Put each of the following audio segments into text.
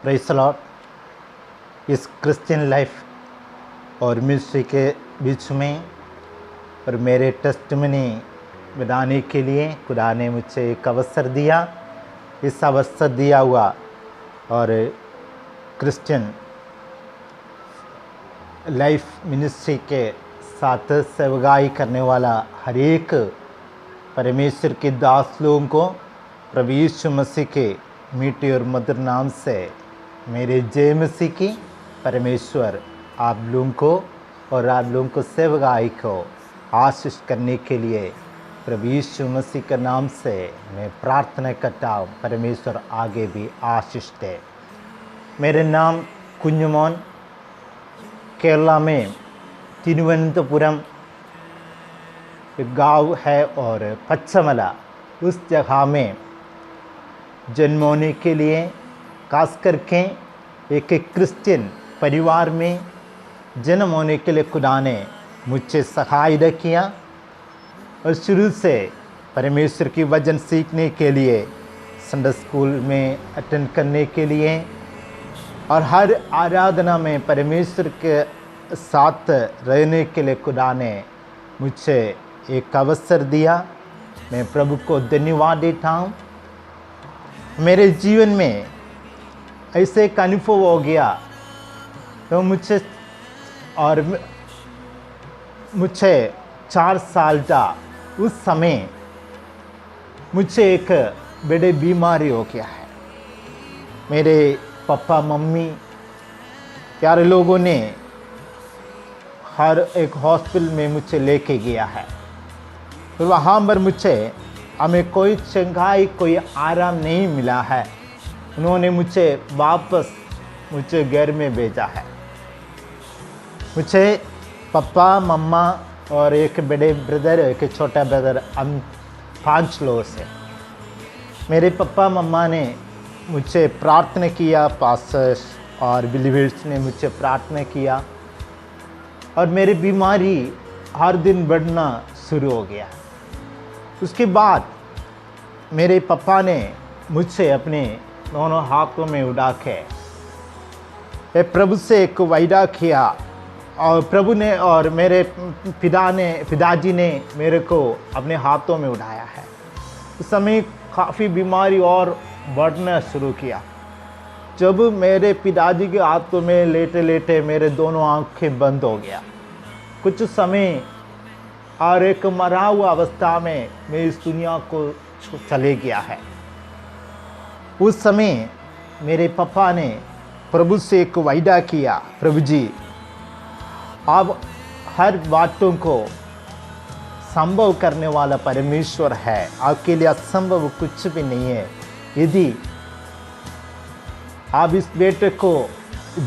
Praise the Lord. इस Christian life और ministry के बीच में और मेरे टेस्टिमनी बनाने के लिए खुदा ने मुझे एक अवसर दिया। इस अवसर दिया हुआ और क्रिश्चियन लाइफ मिनिस्ट्री के साथ सेवकाई करने वाला हर एक परमेश्वर के दास लोगों को प्रभु यीशु मसीह के मीठे और मधुर नाम से मेरे जय मसीह की परमेश्वर आप लोगों को और आप लोगों को सेवकाई को आशीष करने के लिए प्रभु यीशु मसीह के नाम से मैं प्रार्थना करता हूँ। परमेश्वर आगे भी आशीष दे। मेरे नाम कुंजमोन, केरला में तिरुवनंतपुरम एक गाँव है और पचमला उस जगह में जन्म होने के लिए खास करके एक क्रिश्चियन परिवार में जन्म होने के लिए खुदा ने मुझे सहायता किया और शुरू से परमेश्वर की वचन सीखने के लिए संडे स्कूल में अटेंड करने के लिए और हर आराधना में परमेश्वर के साथ रहने के लिए खुदा ने मुझे एक अवसर दिया। मैं प्रभु को धन्यवाद देता हूँ। मेरे जीवन में ऐसे एक अनुभव हो गया तो मुझे 4 साल था। उस समय मुझे एक बड़ी बीमारी हो गया है। मेरे पापा मम्मी प्यारे लोगों ने हर एक हॉस्पिटल में मुझे लेके गया है। फिर वहाँ पर हमें कोई चंगाई कोई आराम नहीं मिला है। उन्होंने वापस मुझे घर में भेजा है। मुझे पापा मम्मा और एक बड़े ब्रदर एक छोटा ब्रदर, हम 5 लोग से। मेरे पापा मम्मा ने मुझे प्रार्थना किया, पास्टर्स और बिलीवर्स ने मुझे प्रार्थना किया और मेरी बीमारी हर दिन बढ़ना शुरू हो गया। उसके बाद मेरे पापा ने मुझे अपने दोनों हाथों में उठा के प्रभु से एक वायदा किया और प्रभु ने और मेरे पिताजी ने मेरे को अपने हाथों में उठाया है। उस समय काफ़ी बीमारी और बढ़ना शुरू किया। जब मेरे पिताजी के हाथों में लेटे लेटे मेरे दोनों आंखें बंद हो गया। कुछ समय और एक मरा हुआ अवस्था में मैं इस दुनिया को चले गया है। उस समय मेरे पापा ने प्रभु से एक वायदा किया, प्रभु जी आप हर बातों को संभव करने वाला परमेश्वर है, आपके लिए असंभव कुछ भी नहीं है। यदि आप इस बेटे को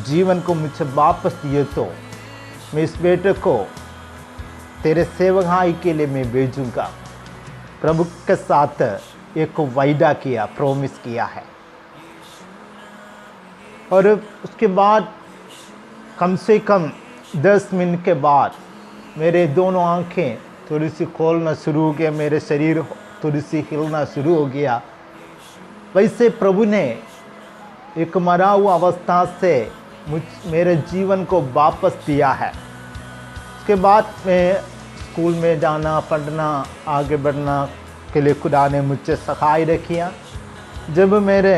जीवन को मुझे वापस दिए तो मैं इस बेटे को तेरे सेवकाई के लिए मैं भेजूँगा। प्रभु के साथ एक वायदा किया, प्रॉमिस किया है। और उसके बाद कम से कम 10 मिनट के बाद मेरे दोनों आंखें थोड़ी सी खोलना शुरू हो गया, मेरे शरीर थोड़ी सी हिलना शुरू हो गया। वैसे प्रभु ने एक मरा हुआ अवस्था से मेरे जीवन को वापस दिया है। उसके बाद मैं स्कूल में जाना, पढ़ना, आगे बढ़ना के लिए खुदा ने मुझे सहायता किया। जब मेरे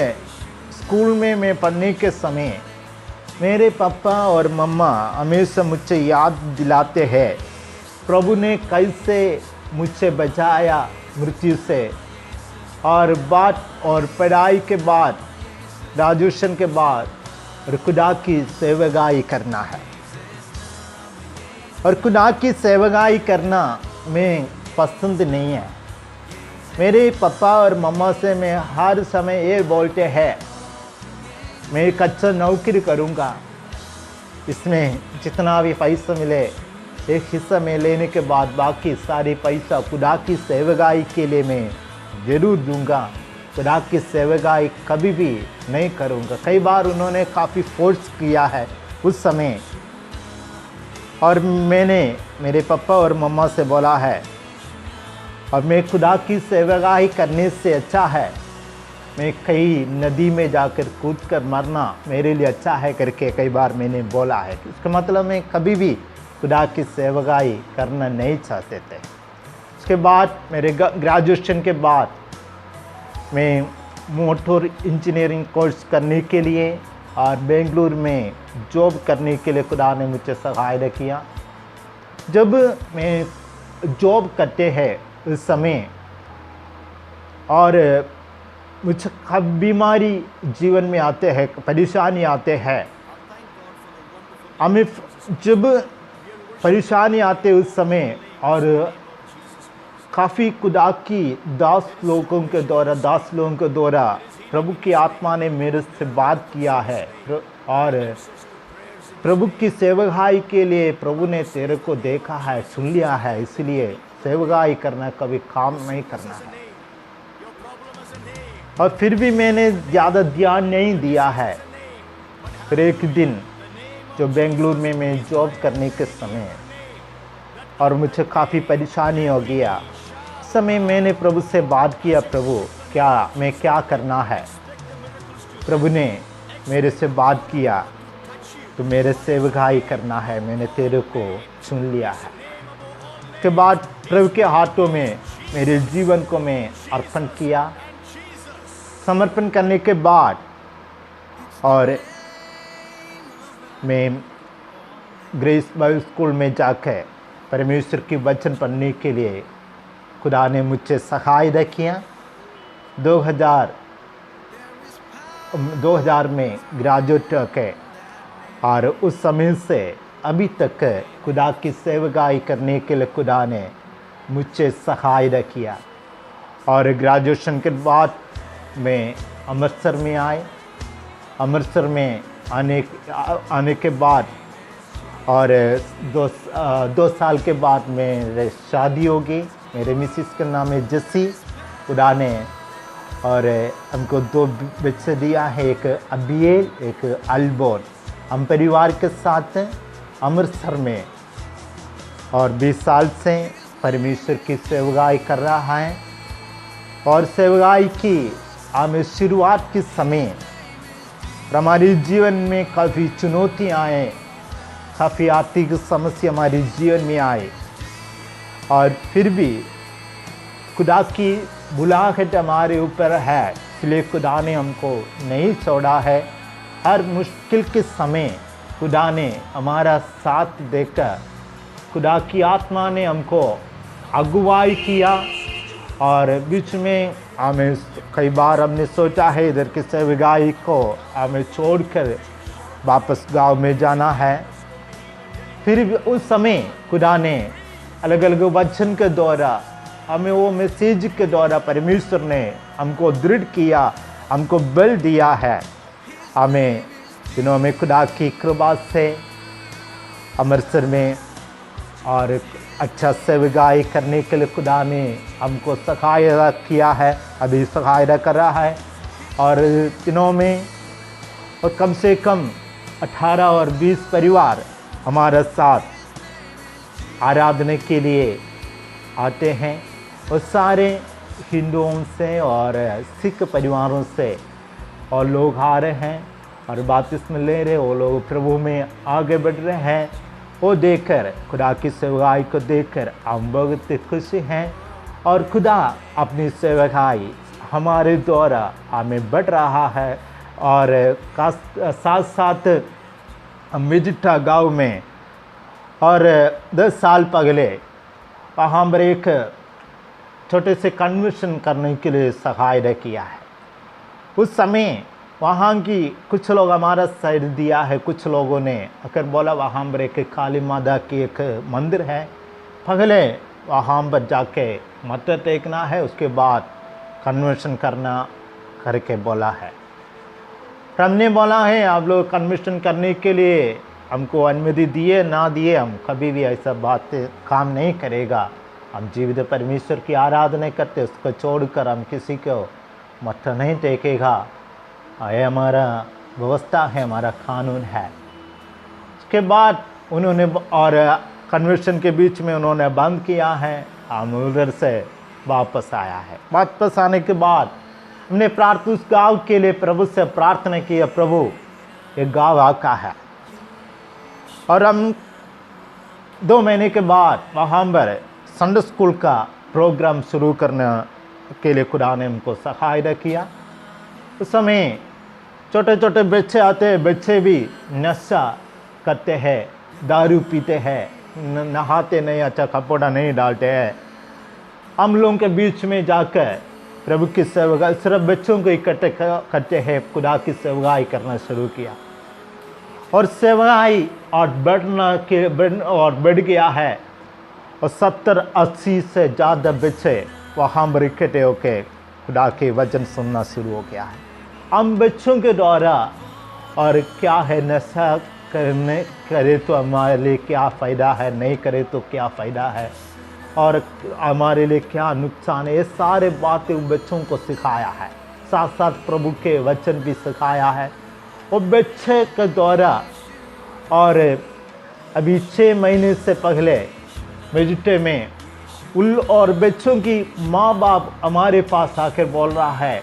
स्कूल में मैं पढ़ने के समय मेरे पापा और मम्मा हमेशा मुझे याद दिलाते हैं प्रभु ने कैसे मुझे बचाया मृत्यु से। और पढ़ाई के बाद, ग्रेजुएशन के बाद और खुदा की सेवकाई करना है। और खुदा की सेवकाई करना मैं पसंद नहीं है। मेरे पापा और मम्मा से मैं हर समय ये बोलते हैं मैं एक अच्छा नौकरी करूँगा, इसमें जितना भी पैसा मिले एक हिस्सा में लेने के बाद बाकी सारी पैसा खुदा की सेवकाई के लिए मैं ज़रूर दूँगा। खुदा की सेवकाई कभी भी नहीं करूँगा। कई बार उन्होंने काफ़ी फोर्स किया है उस समय और मैंने मेरे पापा और मम्मा से बोला है और मैं खुदा की सेवकाई करने से अच्छा है मैं कई नदी में जाकर कूद कर मरना मेरे लिए अच्छा है करके कई बार मैंने बोला है। इसका मतलब मैं कभी भी खुदा की सेवकाई करना नहीं चाहते थे। उसके बाद मेरे ग्रेजुएशन के बाद मैं मोटर इंजीनियरिंग कोर्स करने के लिए और बेंगलुरु में जॉब करने के लिए खुदा ने मुझे सहायता किया। जब मैं जॉब करते हैं उस समय और मुझे कब बीमारी जीवन में आते हैं, परेशानी आते हैं, हमें जब परेशानी आते उस समय और काफ़ी खुदा की दास लोगों के द्वारा प्रभु की आत्मा ने मेरे से बात किया है और प्रभु की सेवकाई के लिए प्रभु ने तेरे को देखा है, सुन लिया है, इसलिए सेवकाई करना कभी काम नहीं करना है। और फिर भी मैंने ज़्यादा ध्यान नहीं दिया है। फिर एक दिन जो बेंगलुरु में मैं जॉब करने के समय और मुझे काफ़ी परेशानी हो गया, उस समय मैंने प्रभु से बात किया, प्रभु मैं क्या करना है। प्रभु ने मेरे से बात किया, तो मेरे सेवकाई करना है, मैंने तेरे को चुन लिया है। उसके बाद प्रभु के हाथों में मेरे जीवन को मैं अर्पण किया। समर्पण करने के बाद और मैं ग्रेस बाइबल स्कूल में जाकर परमेश्वर की वचन पढ़ने के लिए खुदा ने मुझे सहायता किया। 2000 में ग्रेजुएट के और उस समय से अभी तक खुदा की सेवकाई करने के लिए खुदा ने मुझे सहायता किया। और ग्रेजुएशन के बाद मैं अमृतसर में आए। अमृतसर में आने के बाद और दो साल के बाद मेरे शादी हो गई। मेरे मिसिस का नाम है जस्सी। खुदा ने और हमको 2 बच्चे दिया है, एक अबियल, एक अल्बोन। हम परिवार के साथ अमृतसर में और 20 साल से परमेश्वर की सेवकाई कर रहा है। और सेवकाई की हमें शुरुआत के समय हमारे जीवन में काफ़ी चुनौतियाँ आए, काफ़ी आर्थिक समस्या हमारे जीवन में आए, और फिर भी खुदा की बुलाहट हमारे ऊपर है, इसलिए खुदा ने हमको नहीं छोड़ा है। हर मुश्किल के समय खुदा ने हमारा साथ देकर खुदा की आत्मा ने हमको अगुवाई किया। और बीच में हमें कई बार हमने सोचा है इधर के सेवकाई को हमें छोड़कर वापस गांव में जाना है। फिर भी उस समय खुदा ने अलग अलग वचन के द्वारा हमें, वो मैसेज के द्वारा परमेश्वर ने हमको दृढ़ किया, हमको बल दिया है। हमें दिनों में खुदा की कृपा से अमृतसर में और अच्छा सेवकाई करने के लिए खुदा ने हमको सहायता किया है, अभी सहायता कर रहा है। और दिनों में और कम से कम 18 और 20 परिवार हमारे साथ आराधना के लिए आते हैं। और सारे हिंदुओं से और सिख परिवारों से और लोग आ रहे हैं और बपतिस्मा ले रहे, वो लोग प्रभु में आगे बढ़ रहे हैं। वो देखकर, खुदा की सेवकाई को देखकर हम बहुत खुश हैं। और खुदा अपनी सेवकाई हमारे द्वारा हमें बढ़ रहा है। और साथ साथ मिजिट्टा गांव में और 10 साल पहले वहाँ पर एक छोटे से कन्वर्शन करने के लिए सहायता किया है। उस समय वहाँ की कुछ लोग हमारा साइड दिया है, कुछ लोगों ने अगर बोला वहाँ पर एक काली माता की एक मंदिर है, पहले वहाँ पर जाके मत्था टेकना है, उसके बाद कन्वर्शन करना करके बोला है। हमने बोला है आप लोग कन्वर्शन करने के लिए हमको अनुमति दिए ना दिए, हम कभी भी ऐसा बात काम नहीं करेगा। हम जीवित परमेश्वर की आराधना करते, उसको छोड़कर हम किसी को मत्था नहीं टेकेगा। ये हमारा व्यवस्था है, हमारा कानून है। उसके बाद उन्होंने और कन्वर्शन के बीच में उन्होंने बंद किया है। हम उधर से वापस आया है। वापस आने के बाद हमने प्रार्थना उस गाँव के लिए प्रभु से प्रार्थना की, प्रभु ये गाँव आपका है। और हम 2 महीने के बाद वहाँ पर संडे स्कूल का प्रोग्राम शुरू करने के लिए खुदा ने हमको सहायता किया। उस समय छोटे छोटे बच्चे आते हैं, बच्चे भी नशा करते हैं, दारू पीते हैं, नहाते नहीं, अच्छा कपड़ा नहीं डालते हैं। हम लोगों के बीच में जाकर प्रभु की सेवकाई, सिर्फ बच्चों को इकट्ठे करते हैं, खुदा की सेवकाई करना शुरू किया। और सेवकाई और बढ़ गया है। और 70-80 से ज़्यादा बच्चे वहाँ पर इकट्ठे होकर खुदा के वचन सुनना शुरू हो गया है। हम बच्चों के द्वारा और क्या है, नशा करे तो हमारे लिए क्या फ़ायदा है, नहीं करे तो क्या फ़ायदा है, और हमारे लिए क्या नुकसान है, ये सारे बातें बच्चों को सिखाया है। साथ साथ प्रभु के वचन भी सिखाया है। और बच्चे के द्वारा, और अभी 6 महीने से पहले वेजिटे में और बच्चों की माँ बाप हमारे पास आकर बोल रहा है,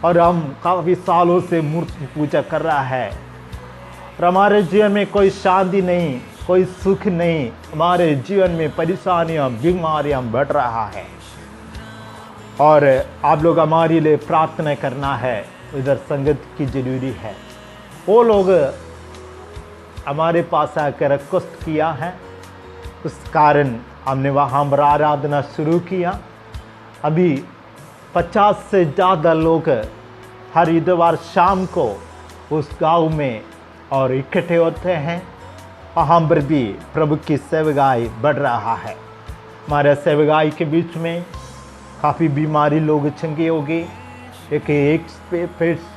और हम काफ़ी सालों से मूर्ति पूजा कर रहा है, और हमारे जीवन में कोई शांति नहीं, कोई सुख नहीं, हमारे जीवन में परेशानियाँ, बीमारियाँ बढ़ रहा है, और आप लोग हमारे लिए प्रार्थना करना है, इधर संगत की जरूरी है। वो लोग हमारे पास आकर रिक्वेस्ट किया है, उस कारण हमने वहाँ पर आराधना शुरू किया। अभी 50 से ज़्यादा लोग हर इतवार शाम को उस गांव में और इकट्ठे होते हैं। वहाँ पर भी प्रभु की सेवकाई बढ़ रहा है। हमारे सेवकाई के बीच में काफ़ी बीमारी लोग चंगी होगी। एक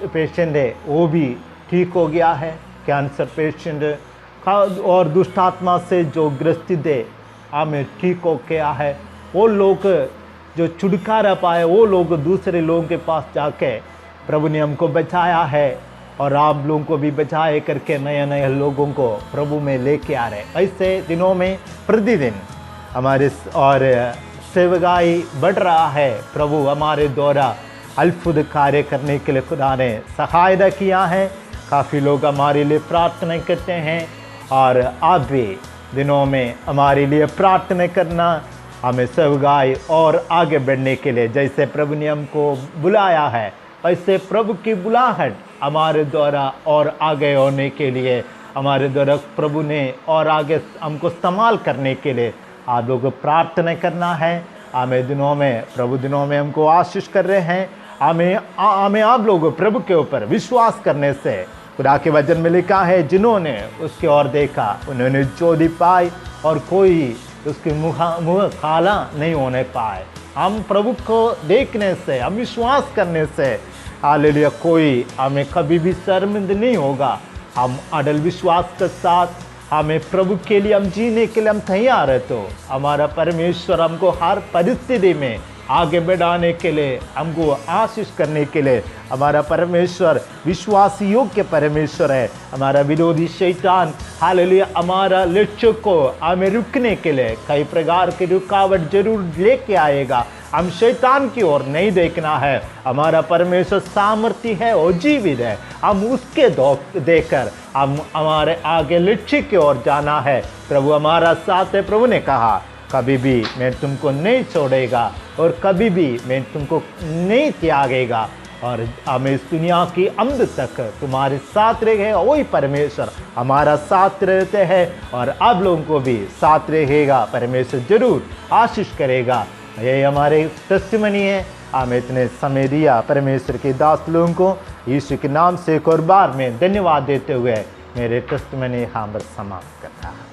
पेशेंट है, वो भी ठीक हो गया है, कैंसर पेशेंट, और दुष्ट आत्मा से जो ग्रसित है हमें ठीक हो गया है। वो लोग जो छुटकारा पाए, वो लोग दूसरे लोगों के पास जाके प्रभु ने हमको बचाया है, और आप लोगों को भी बचाए करके नए नए लोगों को प्रभु में लेके आ रहे। ऐसे दिनों में प्रतिदिन हमारे और सेवकाई बढ़ रहा है। प्रभु हमारे द्वारा अद्भुत कार्य करने के लिए खुदा ने सहायता किया है। काफ़ी लोग हमारे लिए प्रार्थना करते हैं, और आप भी दिनों में हमारे लिए प्रार्थना करना, हमें सेवकाई और आगे बढ़ने के लिए, जैसे प्रभु ने हमको बुलाया है, वैसे प्रभु की बुलाहट हमारे द्वारा और आगे होने के लिए, हमारे द्वारा प्रभु ने और आगे हमको इस्तेमाल करने के लिए आप लोग को प्रार्थना करना है। हमें दिनों में, प्रभु दिनों में हमको आशीष कर रहे हैं। हमें आप लोग प्रभु के ऊपर विश्वास करने से, खुदा के वचन में लिखा है, जिन्होंने उसकी ओर देखा उन्होंने ज्योति पाई, और कोई उसके मुँह काला नहीं होने पाए। हम प्रभु को देखने से, हम विश्वास करने से, हालेलुया, कोई हमें कभी भी शर्मिंदा नहीं होगा। हम अटल विश्वास के साथ हमें प्रभु के लिए हम जीने के लिए हम तैयार है, तो हमारा परमेश्वर हमको हर परिस्थिति में आगे बढ़ाने के लिए, हमको आशीष करने के लिए, हमारा परमेश्वर विश्वास योग्य परमेश्वर है। हमारा विरोधी शैतान, हालेलुया, हमारा लक्ष्य को हमें रुकने के लिए कई प्रकार की रुकावट जरूर लेके आएगा। हम शैतान की ओर नहीं देखना है। हमारा परमेश्वर सामर्थ्य है और जीवित है। हम उसके देखकर हम हमारे आगे लक्ष्य की ओर जाना है। प्रभु हमारा साथ है। प्रभु ने कहा, कभी भी मैं तुमको नहीं छोड़ेगा और कभी भी मैं तुमको नहीं त्यागेगा, और हमें इस दुनिया की अंत तक तुम्हारे साथ रहे। वही परमेश्वर हमारा साथ रहते हैं, और आप लोगों को भी साथ रहेगा। परमेश्वर जरूर आशीष करेगा। यही हमारे टेस्टिमनी है। हमें इतने समय दिया परमेश्वर के दास लोगों को यीशु के नाम से एक और बार में धन्यवाद देते हुए मेरे टेस्टिमनी यहाँ पर समाप्त करता है।